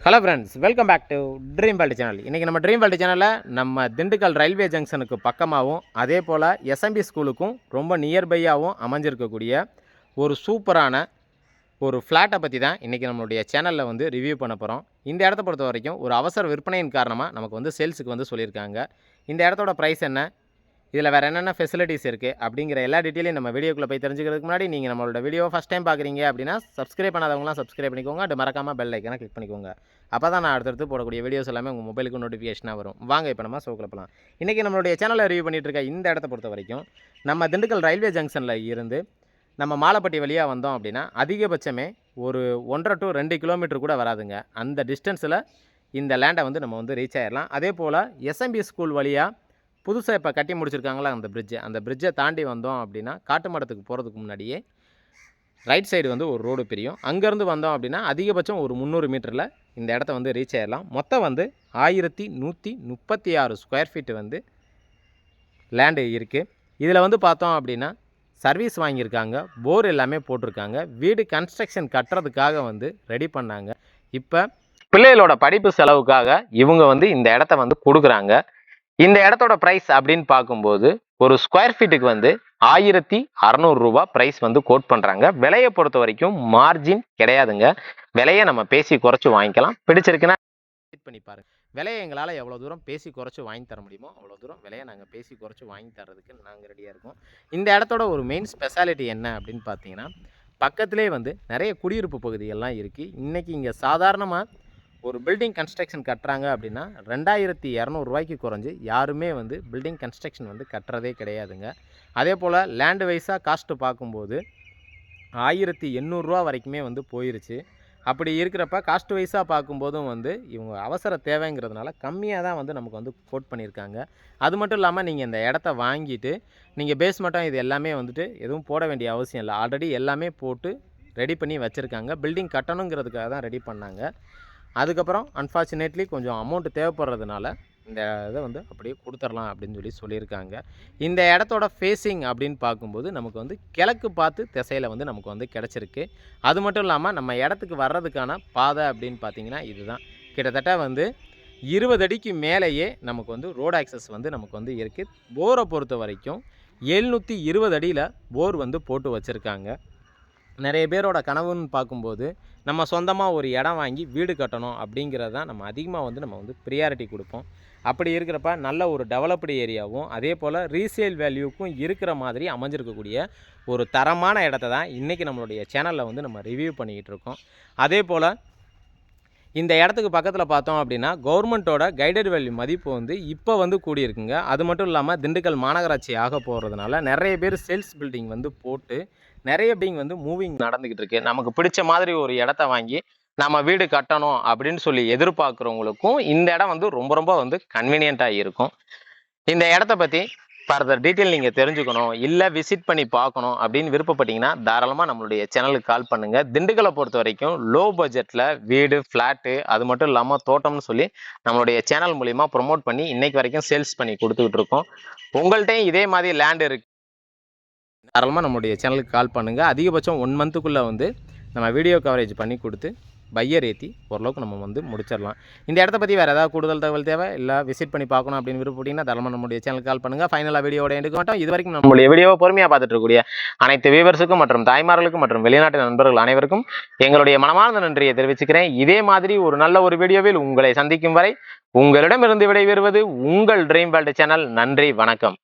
Hello friends, welcome back to dream world channel. இன்றைக்கி நம்ம dream world சேனலில் நம்ம திண்டுக்கல் ரயில்வே ஜங்ஷனுக்கு பக்கமாகவும் அதே போல் எஸ்எம்பி ஸ்கூலுக்கும் ரொம்ப நியர்பையாகவும் அமைஞ்சிருக்கக்கூடிய ஒரு சூப்பரான ஒரு ஃப்ளாட்டை பற்றி தான் இன்றைக்கி நம்மளுடைய சேனலில் வந்து ரிவ்யூ பண்ண போகிறோம். இந்த இடத்த பொறுத்த வரைக்கும் ஒரு அவசர விற்பனையின் காரணமாக நமக்கு வந்து சேல்ஸுக்கு வந்து சொல்லியிருக்காங்க. இந்த இடத்தோட ப்ரைஸ் என்ன, இதில் வேறு என்னென்ன ஃபெசிலிட்டிஸ் இருக்குது அப்படிங்கிற எல்லா டீட்டெயிலையும் நம்ம வீடியோக்குள்ளே போய் தெரிஞ்சுக்கிறதுக்கு முன்னாடி நீங்கள் நம்மளோட வீடியோவை ஃபஸ்ட் டைம் பார்க்குறீங்க அப்படின்னா சப்ஸ்கிரைப் பண்ணாதவங்களாம் சப்ஸ்கிரைப் பண்ணிக்கோங்க. அது மறக்காமல் பெல் ஐக்கனை கிளிக் பண்ணிக்கோங்க. அப்போ தான் நான் அடுத்தடுத்து போடக்கூடிய வீடியோஸ் எல்லாமே உங்கள் மொபைலுக்கு நோட்டிஃபிகேஷனாக வரும். வாங்க இப்போ நம்ம ஷோக்கில் போகலாம். இன்றைக்கி நம்மளுடைய சேனலில் ரிவ்யூ பண்ணிகிட்டு இருக்க இந்த இடத்த பொறுத்த வரைக்கும் நம்ம திண்டுக்கல் ரயில்வே ஜங்ஷனில் இருந்து நம்ம மாலப்பட்டி வழியாக வந்தோம் அப்படின்னா அதிகபட்சமே ஒரு 1.5 to 2 கிலோமீட்டர் கூட வராதுங்க. அந்த டிஸ்டன்ஸில் இந்த லேண்டை வந்து நம்ம வந்து ரீச் ஆகிடலாம். அதே போல் எஸ்எம்பி ஸ்கூல் வழியாக புதுசாக இப்போ கட்டி முடிச்சிருக்காங்களா அந்த பிரிட்ஜை தாண்டி வந்தோம் அப்படின்னா காட்டுமடத்துக்கு போகிறதுக்கு முன்னாடியே ரைட் சைடு வந்து ஒரு ரோடு பிரியும். அங்கேருந்து வந்தோம் அப்படின்னா அதிகபட்சம் ஒரு 300 மீட்டரில் இந்த இடத்த வந்து ரீச் ஆகிடலாம். மொத்தம் வந்து 1136 ஸ்கொயர் ஃபீட்டு வந்து லேண்டு இருக்குது. இதில் வந்து பார்த்தோம் அப்படின்னா சர்வீஸ் வாங்கியிருக்காங்க, போர் எல்லாமே போட்டிருக்காங்க, வீடு கன்ஸ்ட்ரக்ஷன் கட்டுறதுக்காக வந்து ரெடி பண்ணாங்க. இப்போ பிள்ளைகளோட படிப்பு செலவுக்காக இவங்க வந்து இந்த இடத்த வந்து கொடுக்குறாங்க. இந்த இடத்தோட ப்ரைஸ் அப்படின்னு பார்க்கும்போது ஒரு ஸ்கொயர் ஃபீட்டுக்கு வந்து 1600 ரூபா ப்ரைஸ் வந்து கோட் பண்ணுறாங்க. விலையை பொறுத்த வரைக்கும் மார்ஜின் கிடையாதுங்க. விலையை நம்ம பேசி குறைச்சி வாங்கிக்கலாம். பிடிச்சிருக்குன்னா பண்ணி பாருங்க. விலையை எங்களால் எவ்வளோ தூரம் பேசி குறைச்சி வாங்கி தர முடியுமோ அவ்வளோ தூரம் விலையை நாங்கள் பேசி குறைச்சி வாங்கி தரதுக்கு நாங்கள் ரெடியாக இருக்கோம். இந்த இடத்தோட ஒரு மெயின் ஸ்பெஷாலிட்டி என்ன அப்படின்னு பார்த்தீங்கன்னா பக்கத்துலேயே வந்து நிறைய குடியிருப்பு பகுதிகள்லாம் இருக்குது. இன்றைக்கி இங்கே சாதாரணமாக ஒரு பில்டிங் கன்ஸ்ட்ரக்ஷன் கட்டுறாங்க அப்படின்னா 2200 ரூபாய்க்கு குறைஞ்சி யாருமே வந்து பில்டிங் கன்ஸ்ட்ரக்ஷன் வந்து கட்டுறதே கிடையாதுங்க. அதே போல் லேண்டு வைஸாக காஸ்ட்டு பார்க்கும்போது 1800 ரூபா வரைக்குமே வந்து போயிருச்சு. அப்படி இருக்கிறப்ப காஸ்ட் வைஸாக பார்க்கும்போதும் வந்து இவங்க அவசர தேவைங்கிறதுனால கம்மியாக தான் வந்து நமக்கு வந்து கோட் பண்ணியிருக்காங்க. அது மட்டும் இல்லாமல் நீங்கள் இந்த இடத்த வாங்கிட்டு நீங்கள் பேஸ்மெண்ட்டும் இது எல்லாமே வந்துட்டு எதுவும் போட வேண்டிய அவசியம் இல்லை. ஆல்ரெடி எல்லாமே போட்டு ரெடி பண்ணி வச்சுருக்காங்க. பில்டிங் கட்டணுங்கிறதுக்காக தான் ரெடி பண்ணாங்க. அதுக்கப்புறம் அன்ஃபார்ச்சுனேட்லி கொஞ்சம் அமௌண்ட்டு தேவைப்படுறதுனால இந்த இதை வந்து அப்படியே கொடுத்துடலாம் அப்படின்னு சொல்லியிருக்காங்க. இந்த இடத்தோட ஃபேஸிங் அப்படின்னு பார்க்கும்போது நமக்கு வந்து கிழக்கு பார்த்து திசையில் வந்து நமக்கு வந்து கிடச்சிருக்கு. அது மட்டும் இல்லாமல் நம்ம இடத்துக்கு வர்றதுக்கான பாதை அப்படின்னு பார்த்திங்கன்னா இதுதான். கிட்டத்தட்ட வந்து 20 அடிக்கு மேலேயே நமக்கு வந்து ரோடு ஆக்சஸ் வந்து நமக்கு வந்து இருக்குது. போரை பொறுத்த வரைக்கும் 720 அடியில் போர் வந்து போட்டு வச்சுருக்காங்க. நிறைய பேரோட கனவுன்னு பார்க்கும்போது நம்ம சொந்தமாக ஒரு இடம் வாங்கி வீடு கட்டணும் அப்படிங்கிறது தான் நம்ம அதிகமாக வந்து நம்ம வந்து ப்ரியாரிட்டி கொடுப்போம். அப்படி இருக்கிறப்ப நல்ல ஒரு டெவலப்டு ஏரியாவும் அதே போல் ரீசேல் வேல்யூக்கும் இருக்கிற மாதிரி அமைஞ்சிருக்கக்கூடிய ஒரு தரமான இடத்த தான் இன்றைக்கி நம்மளுடைய சேனலில் வந்து நம்ம ரிவ்யூ பண்ணிக்கிட்டு இருக்கோம். அதே போல் இந்த இடத்துக்கு பக்கத்தில் பார்த்தோம் அப்படின்னா கவர்மெண்ட்டோட கைடட் வேல்யூ மதிப்பு வந்து இப்போ வந்து கூடியிருக்குங்க. அது மட்டும் இல்லாமல் திண்டுக்கல் மாநகராட்சி ஆக போகிறதுனால நிறைய பேர் சேல்ஸ் பில்டிங் வந்து போட்டு நிறைய பில்டிங் வந்து மூவிங் நடந்துக்கிட்டு இருக்குது. நமக்கு பிடிச்ச மாதிரி ஒரு இடத்த வாங்கி நம்ம வீடு கட்டணும் அப்படின்னு சொல்லி எதிர்பார்க்குறவங்களுக்கும் இந்த இடம் வந்து ரொம்ப ரொம்ப வந்து கன்வீனியண்ட்டாக இருக்கும். இந்த இடத்த பற்றி ஃபர்தர் டீட்டெயில் நீங்கள் தெரிஞ்சுக்கணும் இல்லை விசிட் பண்ணி பார்க்கணும் அப்படின்னு விருப்பப்பட்டீங்கன்னா தாராளமாக நம்மளுடைய சேனலுக்கு கால் பண்ணுங்கள். திண்டுக்கலை பொறுத்த வரைக்கும் லோ பட்ஜெட்டில் வீடு, ஃப்ளாட்டு, அது மட்டும் இல்லாமல் தோட்டம்னு சொல்லி நம்மளுடைய சேனல் மூலிமா ப்ரொமோட் பண்ணி இன்னைக்கு வரைக்கும் சேல்ஸ் பண்ணி கொடுத்துக்கிட்டு இருக்கோம். உங்கள்கிட்டையும் இதே மாதிரி லேண்ட் இருக்குது தாராளமாக நம்மளுடைய சேனலுக்கு கால் பண்ணுங்கள். அதிகபட்சம் 1 மந்த்துக்குள்ளே வந்து நம்ம வீடியோ கவரேஜ் பண்ணி கொடுத்து பையர் ஏற்றி ஓரளவுக்கு நம்ம வந்து முடிச்சிடலாம். இந்த இடத்த பற்றி வேறு ஏதாவது கூடுதல் தகவல் தேவை இல்லை விசிட் பண்ணி பார்க்கணும் அப்படின்னு விருப்பப்பட்டீங்கன்னா தாராளமாக நம்மளுடைய சேனலுக்கு கால் பண்ணுங்கள். ஃபைனலாக வீடியோட எடுக்க மாட்டோம். இது வரைக்கும் நம்மளுடைய வீடியோவை பொறுமையாக பார்த்துட்டு இருக்கக்கூடிய அனைத்து வியூவர்ஸுக்கும் மற்றும் தாய்மார்களுக்கும் மற்றும் வெளிநாட்டு நண்பர்கள் அனைவருக்கும் எங்களுடைய மனமார்ந்த நன்றியை தெரிவிச்சுக்கிறேன். இதே மாதிரி ஒரு நல்ல ஒரு வீடியோவில் உங்களை சந்திக்கும் வரை உங்களிடமிருந்து விடைபெறுவது உங்கள் ட்ரீம் வேர்ல்டு சேனல். நன்றி, வணக்கம்.